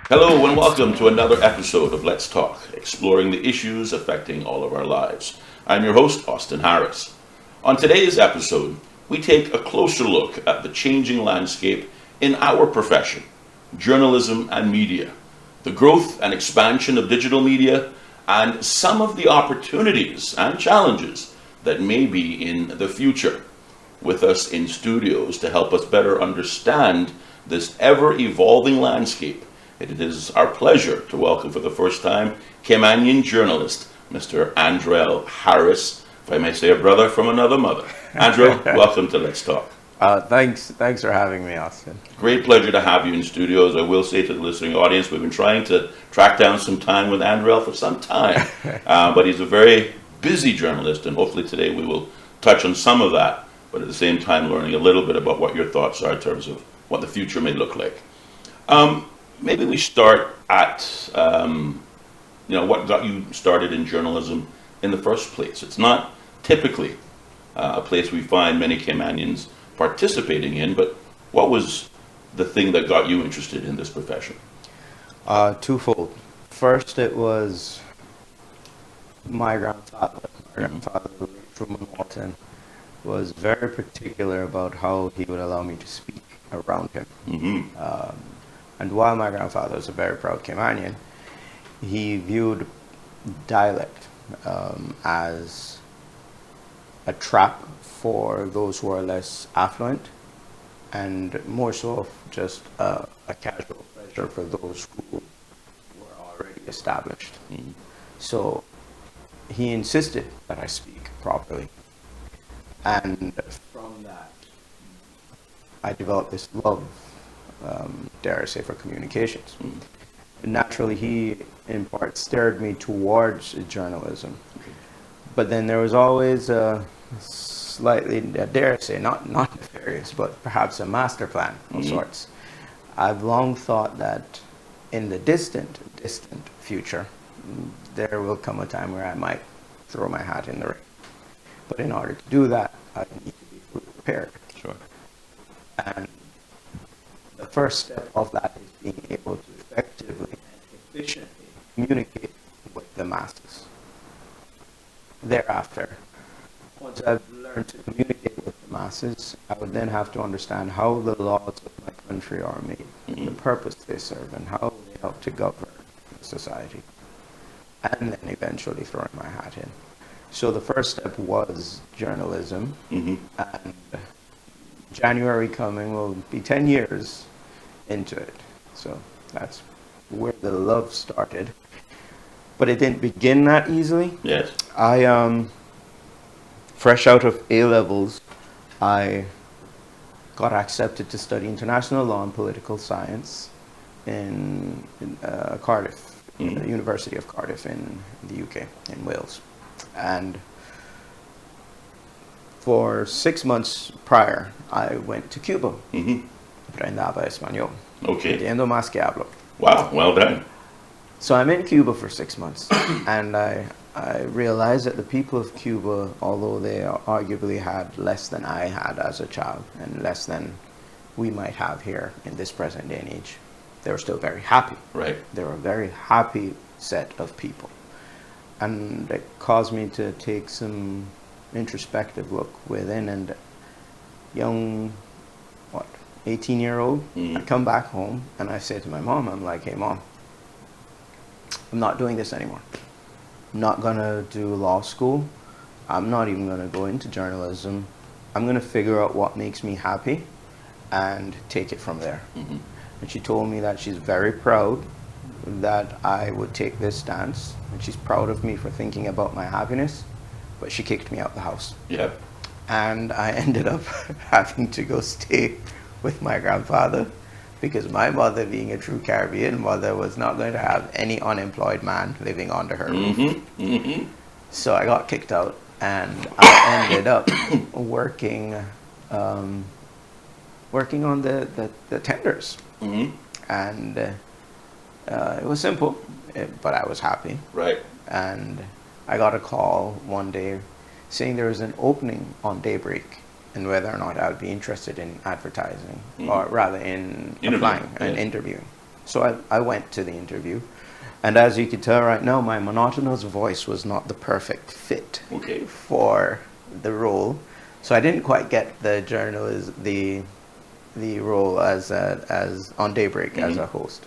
Hello and welcome to another episode of Let's Talk, exploring the issues affecting all of our lives. I'm your host, Austin Harris. On today's episode, we take a closer look at the changing landscape in our profession, journalism and media, the growth and expansion of digital media, and some of the opportunities and challenges that may be in the future. With us in studios to help us better understand this ever-evolving landscape, it is our pleasure to welcome for the first time Caymanian journalist, Mr. Andrel Harris, if I may say a brother from another mother. Andrel, welcome to Let's Talk. Thanks for having me, Austin. Great pleasure to have you in studios. I will say to the listening audience, we've been trying to track down some time with Andrel for some time, but he's a very busy journalist, and hopefully today we will touch on some of that, but at the same time learning a little bit about what your thoughts are in terms of what the future may look like. Maybe we start at, what got you started in journalism in the first place. It's not typically a place we find many Caymanians participating in, but what was the thing that got you interested in this profession? Twofold. First, it was my grandfather. My grandfather, Truman Walton, was very particular about how he would allow me to speak around him. And while my father was a very proud Caymanian, he viewed dialect as a trap for those who are less affluent, and more so of just a casual pleasure for those who were already established. So he insisted that I speak properly. And from that, I developed this love, dare I say, for communications. Naturally, he in part steered me towards journalism. But then there was always a slightly, dare I say, not nefarious, but perhaps a master plan of sorts. I've long thought that in the distant future, there will come a time where I might throw my hat in the ring. But in order to do that, I need to be fully prepared. Sure. And the first step of that is being able to effectively and efficiently communicate with the masses. Thereafter, once I've learned to communicate with the masses, I would then have to understand how the laws of my country are made, the purpose they serve, and how they help to govern society. And then eventually throwing my hat in. So the first step was journalism, and January coming will be 10 years into it. So that's where the love started. But it didn't begin that easily. Yes. Fresh out of A-levels, I got accepted to study international law and political science in Cardiff, the University of Cardiff in the UK, in Wales. And for 6 months prior, I went to Cuba. Aprendaba español. Okay. Entiendo más que hablo. Wow, well done. So I'm in Cuba for 6 months, and I realized that the people of Cuba, although they arguably had less than I had as a child, and less than we might have here in this present day and age, they were still very happy. Right. They were a very happy set of people. And it caused me to take some introspective look within, and young, 18-year-old, I come back home and I say to my mom, I'm like, hey mom, I'm not doing this anymore. I'm not gonna do law school. I'm not even gonna go into journalism. I'm gonna figure out what makes me happy and take it from there. And she told me that she's very proud that I would take this stance, and she's proud of me for thinking about my happiness, but she kicked me out the house. Yeah. And I ended up having to go stay with my grandfather, because my mother, being a true Caribbean mother, was not going to have any unemployed man living under her roof. So I got kicked out, and I ended up working on the tenders. And it was simple, but I was happy. Right. And I got a call one day saying there was an opening on Daybreak, and whether or not I would be interested in advertising, or rather in applying and interviewing. So I went to the interview, and as you can tell right now, my monotonous voice was not the perfect fit Okay. for the role. So I didn't quite get the journalist the role as on Daybreak as a host.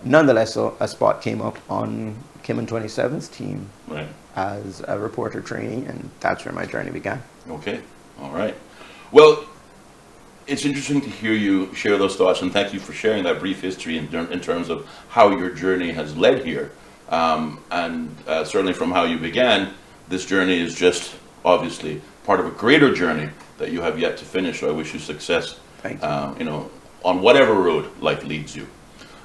Nonetheless, a spot came up on Kim and 27's team Right. as a reporter trainee, and that's where my journey began. Okay. All right. Well, it's interesting to hear you share those thoughts, and thank you for sharing that brief history in terms of how your journey has led here. And certainly from how you began, this journey is just obviously part of a greater journey that you have yet to finish. So I wish you success, Thank you. you know, on whatever road life leads you.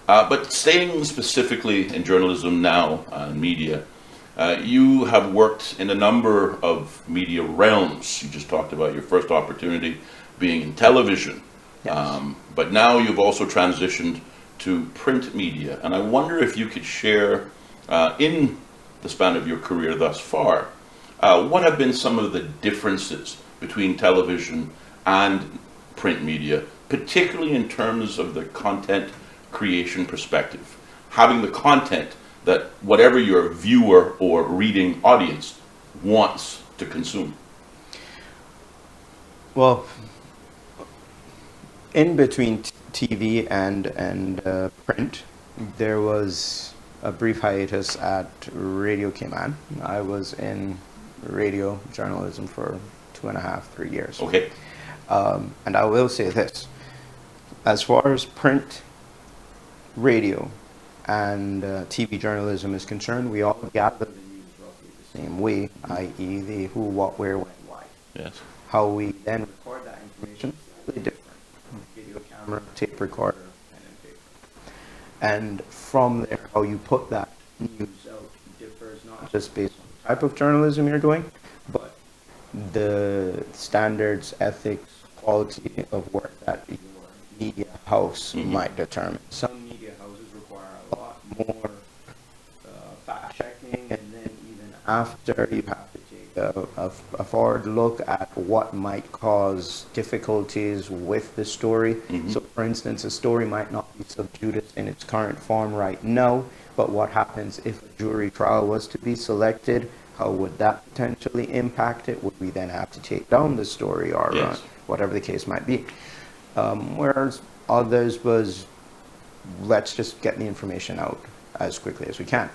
But staying specifically in journalism now, media, you have worked in a number of media realms. You just talked about your first opportunity being in television. Yes. But now you've also transitioned to print media. And I wonder if you could share, in the span of your career thus far, what have been some of the differences between television and print media, particularly in terms of the content creation perspective, having the content that whatever your viewer or reading audience wants to consume? Well, in between TV and print, there was a brief hiatus at Radio Cayman. I was in radio journalism for 2.5, 3 years. Okay. And I will say this, as far as print, radio, and TV journalism is concerned, we all gather the news roughly the same way, i.e. the who, what, where, when, why. Yes. How we then record that information is slightly different. Video camera, tape recorder, pen and paper. And from there, how you put that news out differs not just based on the type of journalism you're doing, but the standards, ethics, quality of work that your media house might determine. Some media houses require a lot more fact checking, and then even after, you have to take a forward look at what might cause difficulties with the story. So for instance, a story might not be sub judice in its current form right now, but what happens if a jury trial was to be selected? How would that potentially impact it? Would we then have to take down the story, or Yes. whatever the case might be? Whereas others was, let's just get the information out as quickly as we can.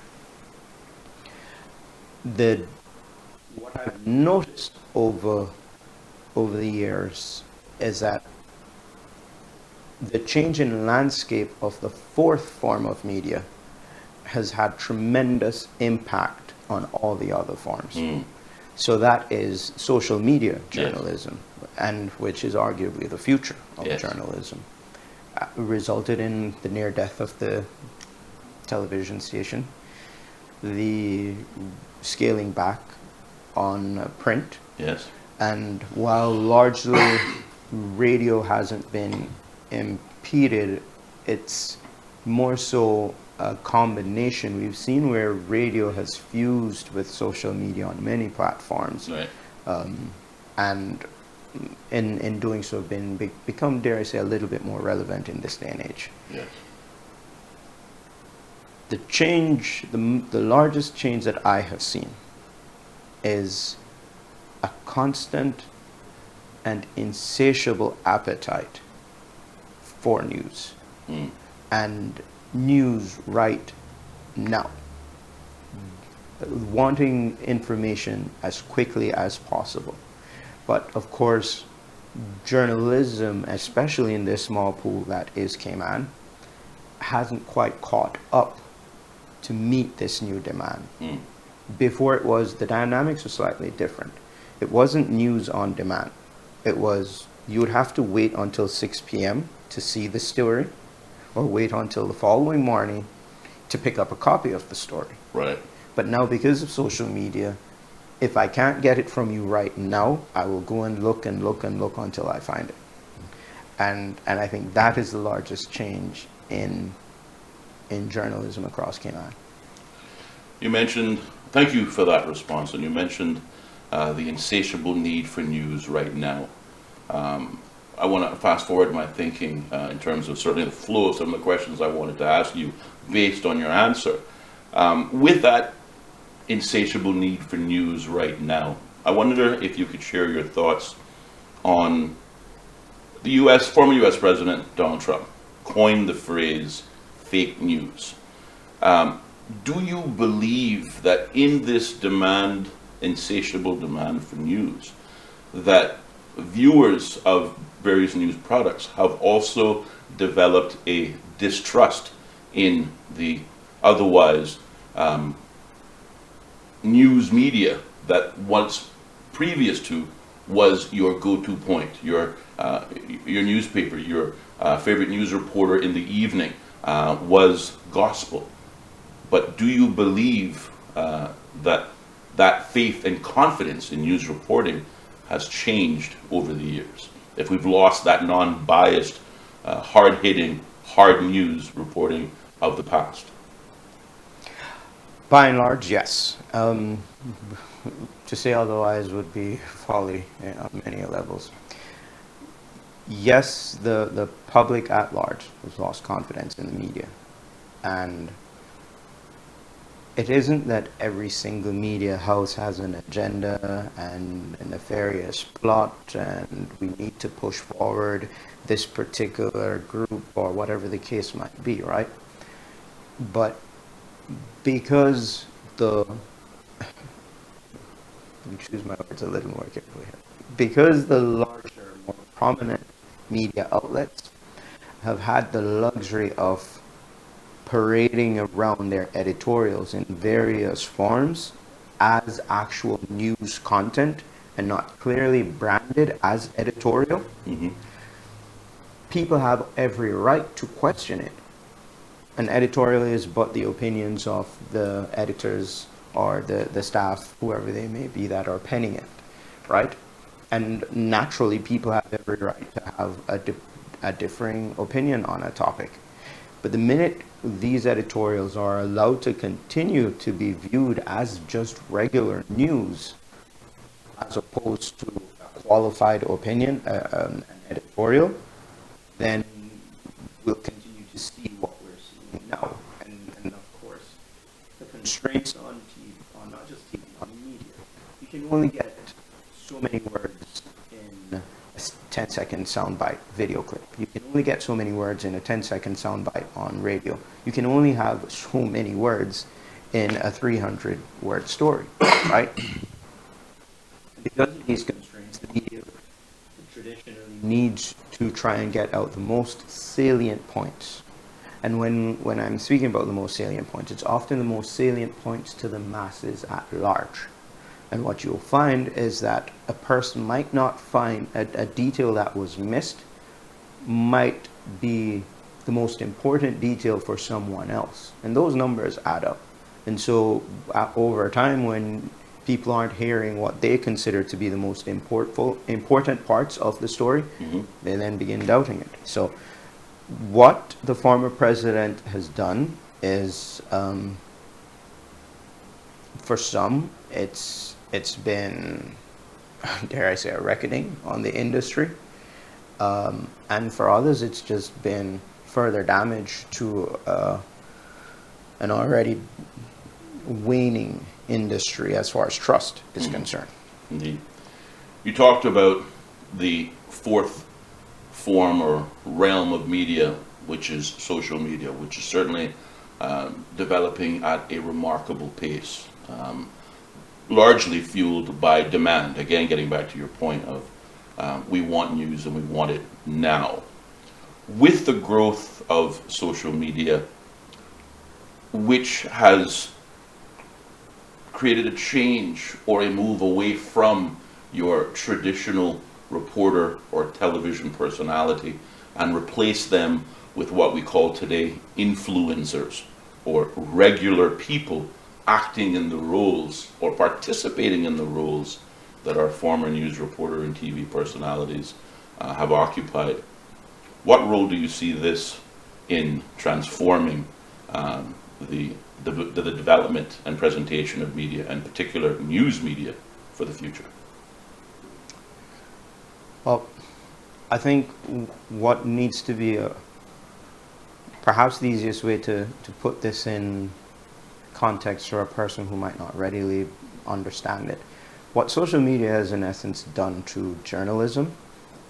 What I've noticed over the years is that the change in landscape of the fourth form of media has had tremendous impact on all the other forms. So that is social media journalism, and which is arguably the future of journalism. Resulted in the near death of the television station, the scaling back on print. Yes. And while largely radio hasn't been impeded, it's more so a combination. We've seen where radio has fused with social media on many platforms, Right. and in doing so become, dare I say, a little bit more relevant in this day and age. Yes. The change, the largest change that I have seen is a constant and insatiable appetite for news, and news right now. Wanting information as quickly as possible. But of course, journalism, especially in this small pool that is Cayman, hasn't quite caught up to meet this new demand. Before, it was, the dynamics were slightly different. It wasn't news on demand. It was, you would have to wait until 6 p.m. to see the story, or wait until the following morning to pick up a copy of the story. Right. But now, because of social media, if I can't get it from you right now, I will go and look and look and look until I find it. And I think that is the largest change in journalism across Cayman. You mentioned, thank you for that response, and you mentioned the insatiable need for news right now. I want to fast forward my thinking in terms of certainly the flow of some of the questions I wanted to ask you based on your answer. With that insatiable need for news right now, I wonder if you could share your thoughts on the former U.S. President Donald Trump coined the phrase fake news. Do you believe that in this insatiable demand for news, that viewers of various news products have also developed a distrust in the otherwise news media that once previous to was your go-to point, your newspaper, your favorite news reporter in the evening was gospel? But do you believe that faith and confidence in news reporting has changed over the years? If we've lost that non-biased, hard-hitting, hard news reporting of the past? By and large, yes. To say otherwise would be folly on many levels. Yes, the public at large has lost confidence in the media. And it isn't that every single media house has an agenda and a nefarious plot and we need to push forward this particular group or whatever the case might be, right? But because let me choose my words a little more carefully here. Because the larger, more prominent media outlets have had the luxury of parading around their editorials in various forms as actual news content and not clearly branded as editorial, people have every right to question it. An editorial is but the opinions of the editors or the staff, whoever they may be, that are penning it, right? And naturally, people have every right to have a differing opinion on a topic. But the minute these editorials are allowed to continue to be viewed as just regular news, as opposed to a qualified opinion, an editorial, then we'll continue to see what we're seeing now. And of course, the constraints on TV, on not just TV, on media, you can only get so many words in a 10-second soundbite video clip. You can only get so many words in a 10-second soundbite on radio. You can only have so many words in a 300-word story, right? Because of these constraints, the media traditionally needs to try and get out the most salient points. And when I'm speaking about the most salient points, it's often the most salient points to the masses at large. And what you'll find is that a person might not find a detail that was missed might be the most important detail for someone else. And those numbers add up. And so over time, when people aren't hearing what they consider to be the most important parts of the story, they then begin doubting it. So what the former president has done is, for some, it's been, dare I say, a reckoning on the industry. And for others, it's just been further damage to an already waning industry as far as trust is concerned. Indeed. You talked about the fourth form or realm of media, which is social media, which is certainly developing at a remarkable pace, largely fueled by demand. Again, getting back to your point of we want news and we want it now. With the growth of social media, which has created a change or a move away from your traditional reporter or television personality and replace them with what we call today influencers, or regular people acting in the roles or participating in the roles that our former news reporter and TV personalities have occupied. What role do you see this in transforming the development and presentation of media, and particular news media, for the future? Well, I think what needs to be perhaps the easiest way to put this in context for a person who might not readily understand it. What social media has in essence done to journalism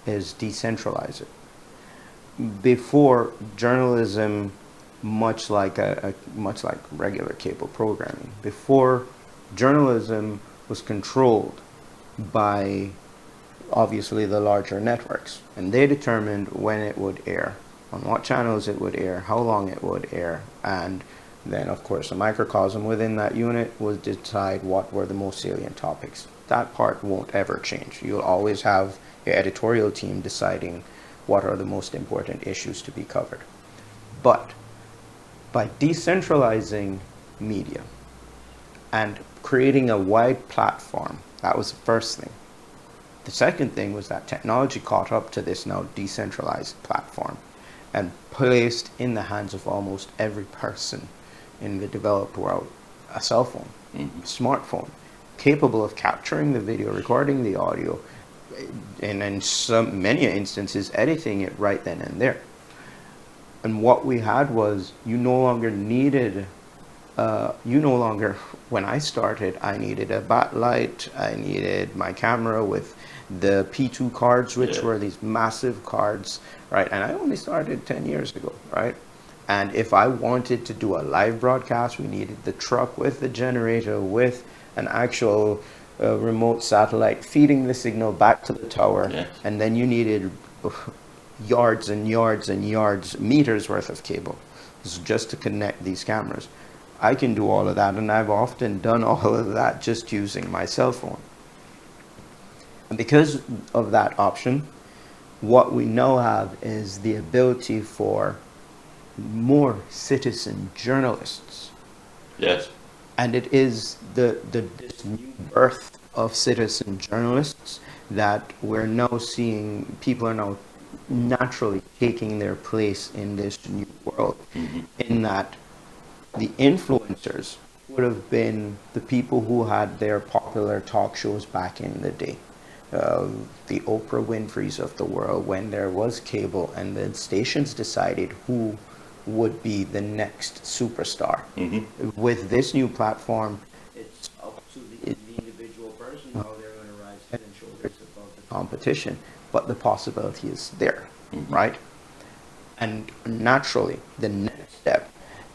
is decentralize it. Before, journalism, much like regular cable programming, before, journalism was controlled by obviously the larger networks, and they determined when it would air, on what channels it would air, how long it would air, and then of course a microcosm within that unit would decide what were the most salient topics. That part won't ever change. You'll always have your editorial team deciding what are the most important issues to be covered. But by decentralizing media and creating a wide platform, that was the first thing. The second thing was that technology caught up to this now decentralized platform and placed in the hands of almost every person in the developed world a cell phone, a smartphone, capable of capturing the video, recording the audio, and in many instances editing it right then and there. And what we had was when I started, I needed a backlight, I needed my camera with the P2 cards, which were these massive cards, right? And I only started 10 years ago, right? And if I wanted to do a live broadcast, we needed the truck with the generator, with an actual remote satellite feeding the signal back to the tower. And then you needed yards and yards and yards, meters worth of cable just to connect these cameras. I can do all of that, and I've often done all of that just using my cell phone. And because of that option, what we now have is the ability for more citizen journalists. Yes. And it is this new birth of citizen journalists that we're now seeing. People are now naturally taking their place in this new world, in that the influencers would have been the people who had their popular talk shows back in the day. The Oprah Winfreys of the world, when there was cable and the stations decided who would be the next superstar. With this new platform, it's up to the individual person how they're going to rise head and shoulders above the competition, but the possibility is there, right? And naturally, the next step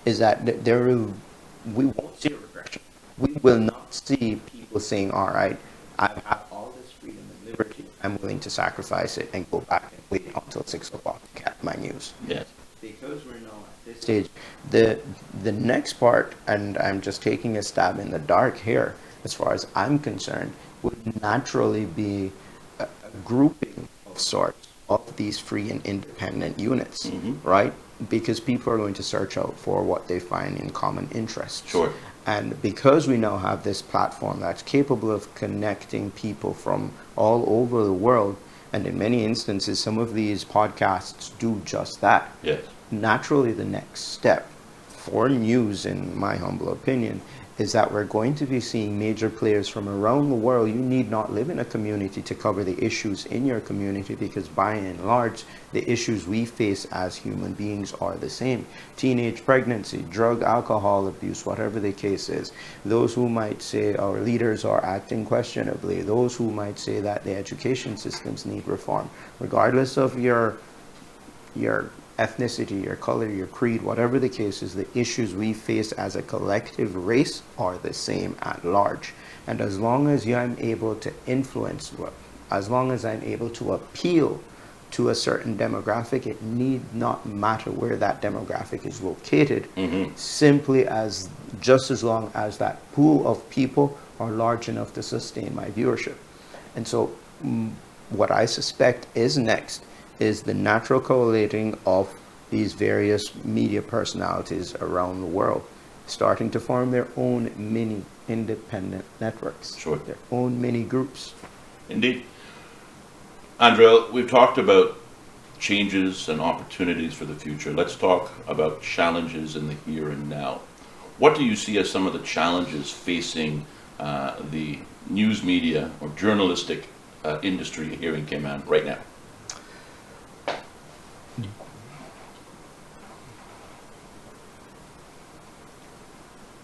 is that we won't see a regression. We will not see people saying, all right, I have all this freedom and liberty, I'm willing to sacrifice it and go back and wait until 6 o'clock to get my news. Yes. Because we're now at this stage, the next part, and I'm just taking a stab in the dark here, as far as I'm concerned, would naturally be a grouping of sorts of these free and independent units, right? Because people are going to search out for what they find in common interests. Sure. And because we now have this platform that's capable of connecting people from all over the world, and in many instances, some of these podcasts do just that. Yes. Naturally, the next step for news, in my humble opinion, is that we're going to be seeing major players from around the world. You need not live in a community to cover the issues in your community, because by and large, the issues we face as human beings are the same. Teenage pregnancy, drug, alcohol abuse, whatever the case is. Those who might say our leaders are acting questionably. Those who might say that the education systems need reform. Regardless of your ethnicity, your color, your creed, whatever the case is, the issues we face as a collective race are the same at large. And as long as I'm able to influence, as long as I'm able to appeal to a certain demographic, it need not matter where that demographic is located, simply just as long as that pool of people are large enough to sustain my viewership. And so what I suspect is next is the natural collating of these various media personalities around the world, starting to form their own mini independent networks, their own mini groups. Indeed. Andrel, we've talked about changes and opportunities for the future. Let's talk about challenges in the here and now. What do you see as some of the challenges facing the news media or journalistic industry here in Cayman right now?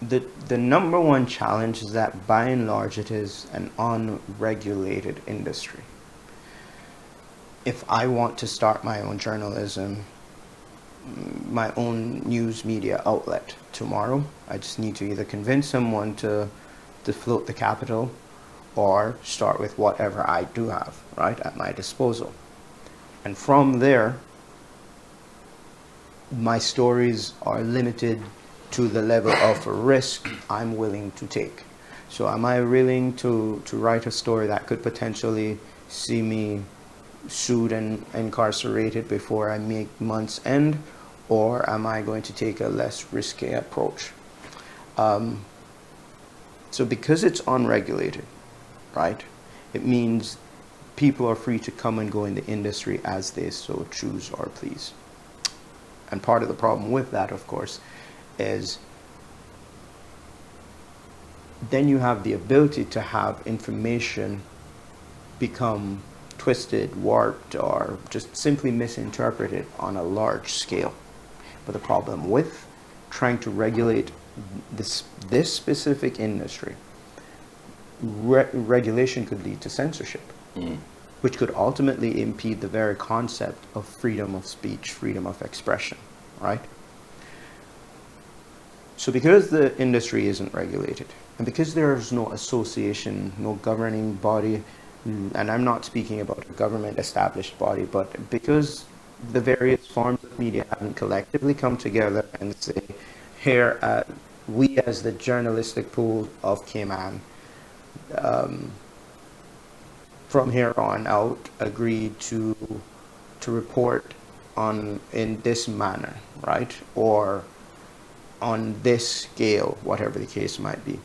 The number one challenge is that by and large it is an unregulated industry. If I want to start my own journalism, my own news media outlet tomorrow, I just need to either convince someone to float the capital or start with whatever I do have, right, at my disposal. And from there, my stories are limited to the level of risk I'm willing to take. So am I willing to write a story that could potentially see me sued and incarcerated before I make month's end, or am I going to take a less risky approach? So because it's unregulated, right, it means people are free to come and go in the industry as they so choose or please. And part of the problem with that, of course, is then you have the ability to have information become twisted, warped, or just simply misinterpreted on a large scale. But the problem with trying to regulate this specific industry, regulation could lead to censorship, which could ultimately impede the very concept of freedom of speech, freedom of expression, right? So because the industry isn't regulated, and because there's no association, no governing body, and I'm not speaking about a government established body, but because the various forms of media haven't collectively come together and say, here, we as the journalistic pool of Cayman, from here on out, agree to report in this manner, right? Or on this scale, whatever the case might be.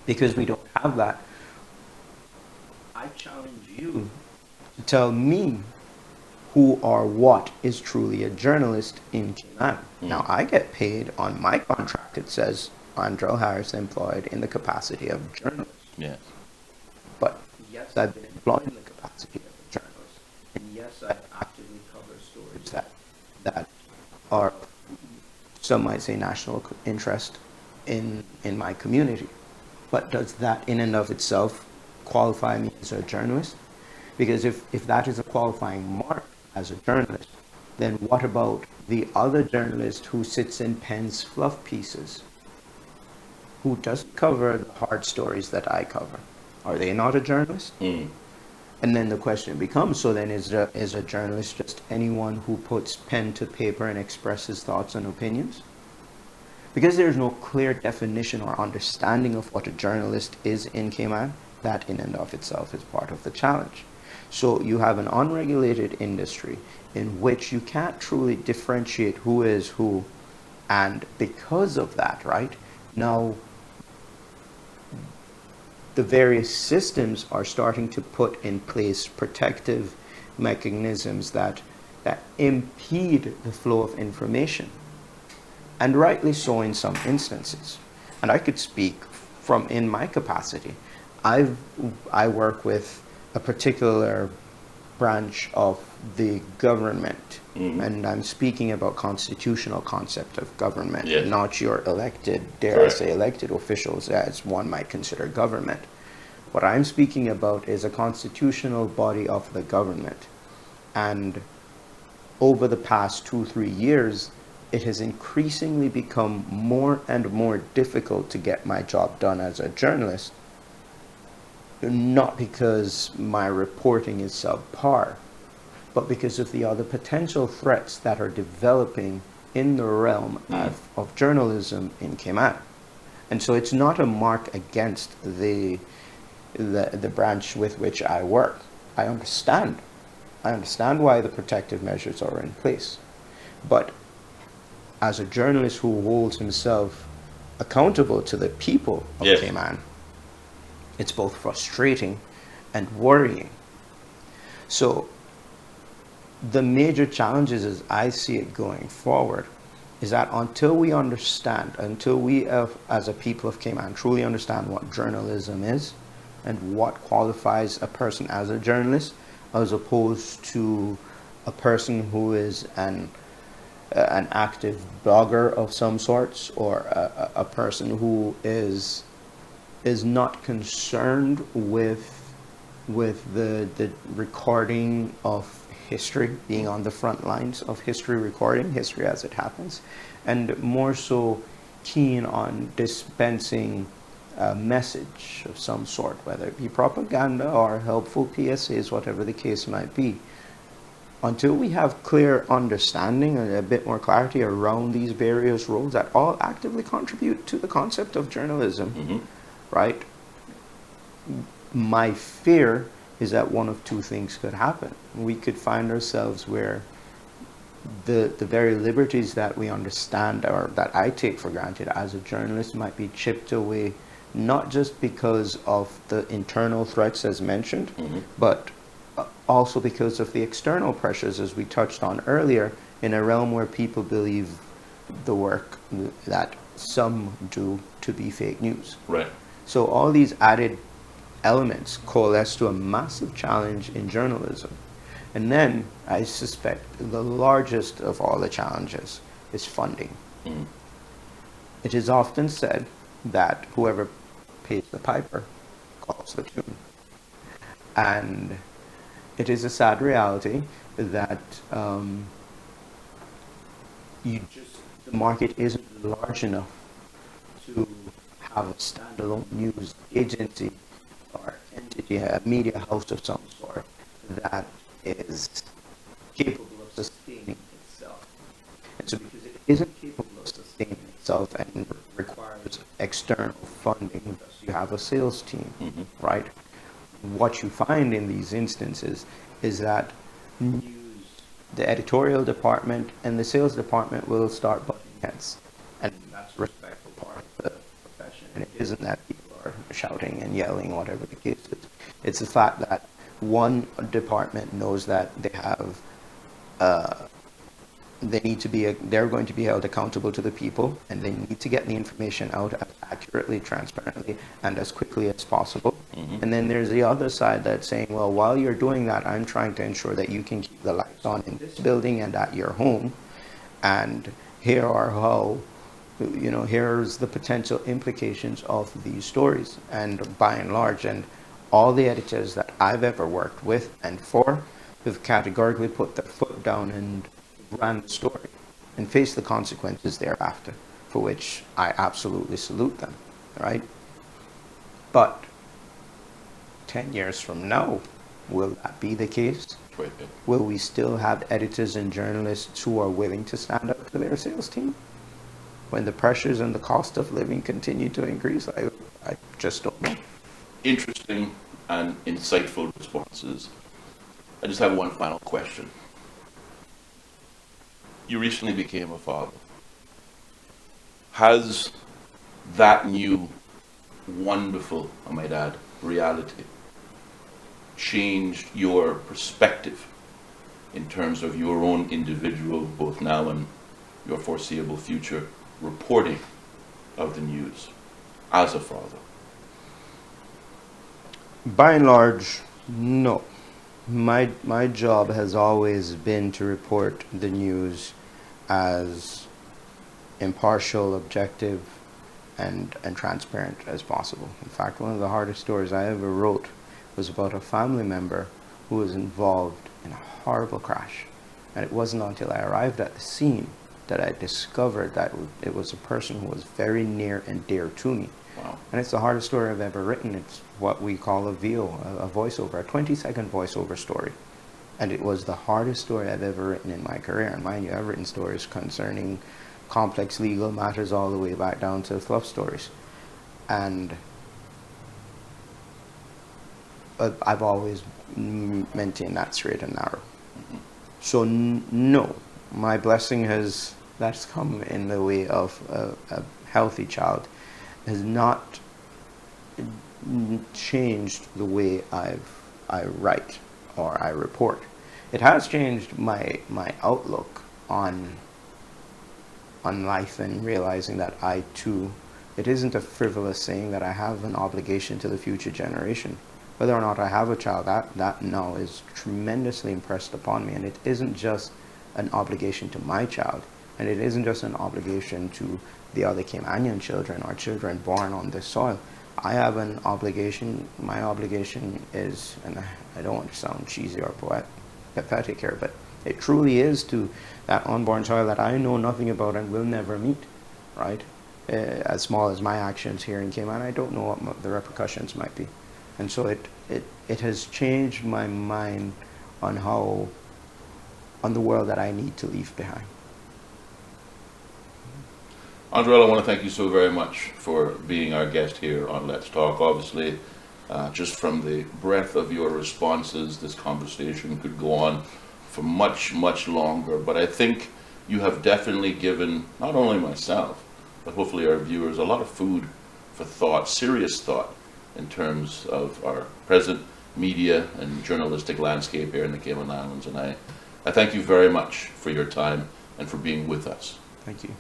Because we don't have that, I challenge you to tell me who or what is truly a journalist in Cayman. Now, I get paid on my contract. It says Andrel Harris employed in the capacity of journalist. Yes. But yes, I've been employed in the capacity of a journalist. And yes, I actively cover stories that are, some might say, national interest in my community. But does that in and of itself qualify me as a journalist? Because if that is a qualifying mark as a journalist, then what about the other journalist who sits and pens fluff pieces, who doesn't cover the hard stories that I cover? Are they not a journalist? And then the question becomes, so then is a journalist just anyone who puts pen to paper and expresses thoughts and opinions? Because there's no clear definition or understanding of what a journalist is in Cayman, that in and of itself is part of the challenge. So you have an unregulated industry in which you can't truly differentiate who is who. And because of that, right, now the various systems are starting to put in place protective mechanisms that impede the flow of information. And rightly so in some instances. And I could speak from in my capacity. I work with a particular branch of the government, and I'm speaking about constitutional concept of government, not your elected, dare I say, elected officials as one might consider government. What I'm speaking about is a constitutional body of the government. And over the past 2-3 years, it has increasingly become more and more difficult to get my job done as a journalist, not because my reporting is subpar, but because of the other potential threats that are developing in the realm of journalism in Cayman. And so it's not a mark against the branch with which I work. I understand why the protective measures are in place. But as a journalist who holds himself accountable to the people of Cayman, it's both frustrating and worrying. So the major challenges as I see it going forward is that until we as a people of Cayman truly understand what journalism is and what qualifies a person as a journalist, as opposed to a person who is an active blogger of some sorts, or a person who is not concerned with the recording of history, being on the front lines of history, recording history as it happens, and more so keen on dispensing a message of some sort, whether it be propaganda or helpful PSAs, whatever the case might be. Until we have clear understanding and a bit more clarity around these various roles that all actively contribute to the concept of journalism, right? My fear is that one of two things could happen. We could find ourselves where the very liberties that we understand, or that I take for granted as a journalist, might be chipped away, not just because of the internal threats as mentioned, but also because of the external pressures, as we touched on earlier, in a realm where people believe the work that some do to be fake news. Right. So all these added elements coalesce to a massive challenge in journalism. And then I suspect the largest of all the challenges is funding. It is often said that whoever pays the piper calls the tune. And it is a sad reality that the market isn't large enough to have a standalone news agency or entity, a media house of some sort, that is capable of sustaining itself. And so because it isn't capable of sustaining itself and requires external funding, thus you have a sales team, right? What you find in these instances is that the editorial department and the sales department will start butting heads. And that's a respectful part of the profession. And it isn't that people are shouting and yelling, whatever the case is. It's the fact that one department knows that they have they're going to be held accountable to the people, and they need to get the information out as accurately, transparently, and as quickly as possible. And then there's the other side that's saying, well, while you're doing that, I'm trying to ensure that you can keep the lights on in this building and at your home. And here are how, here's the potential implications of these stories. And by and large, and all the editors that I've ever worked with and for have categorically put their foot down and ran the story and faced the consequences thereafter, for which I absolutely salute them, right? But 10 years from now, will that be the case? Will we still have editors and journalists who are willing to stand up to their sales team when the pressures and the cost of living continue to increase? I just don't know. Interesting and insightful responses. I just have one final question. You recently became a father. Has that new, wonderful, I might add, reality changed your perspective in terms of your own individual, both now and your foreseeable future, reporting of the news as a father? By and large, no. My job has always been to report the news as impartial, objective, and transparent as possible. In fact, one of the hardest stories I ever wrote was about a family member who was involved in a horrible crash. And it wasn't until I arrived at the scene that I discovered that it was a person who was very near and dear to me. Wow. And it's the hardest story I've ever written. It's what we call a VO, a voiceover, a 20-second voiceover story. And it was the hardest story I've ever written in my career. And mind you, I've written stories concerning complex legal matters all the way back down to fluff stories. And I've always maintained that straight and narrow. So no, my blessing that's come in the way of a healthy child has not changed the way I write or I report. It has changed my outlook on life, and realizing that it isn't a frivolous saying that I have an obligation to the future generation. whether or not I have a child, that now is tremendously impressed upon me. And it isn't just an obligation to my child, and it isn't just an obligation to the other Caymanian children or children born on this soil. I have an obligation. My obligation is, and I don't want to sound cheesy or pathetic here, but it truly is to that unborn child that I know nothing about and will never meet, right? As small as my actions here in Cayman, I don't know what the repercussions might be. And so it has changed my mind on the world that I need to leave behind. Andrel, I want to thank you so very much for being our guest here on Let's Talk. Obviously, just from the breadth of your responses, this conversation could go on for much, much longer. But I think you have definitely given not only myself, but hopefully our viewers a lot of food for thought, serious thought, in terms of our present media and journalistic landscape here in the Cayman Islands. And I thank you very much for your time and for being with us. Thank you.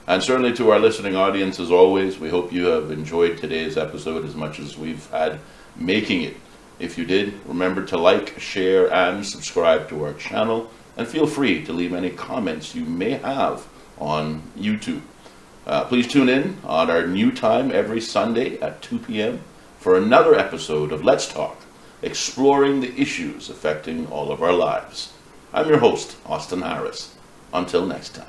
And certainly to our listening audience, as always, we hope you have enjoyed today's episode as much as we've had making it. If you did, remember to like, share, and subscribe to our channel. And feel free to leave any comments you may have on YouTube. Please tune in on our new time every Sunday at 2 p.m. for another episode of Let's Talk, exploring the issues affecting all of our lives. I'm your host, Austin Harris. Until next time.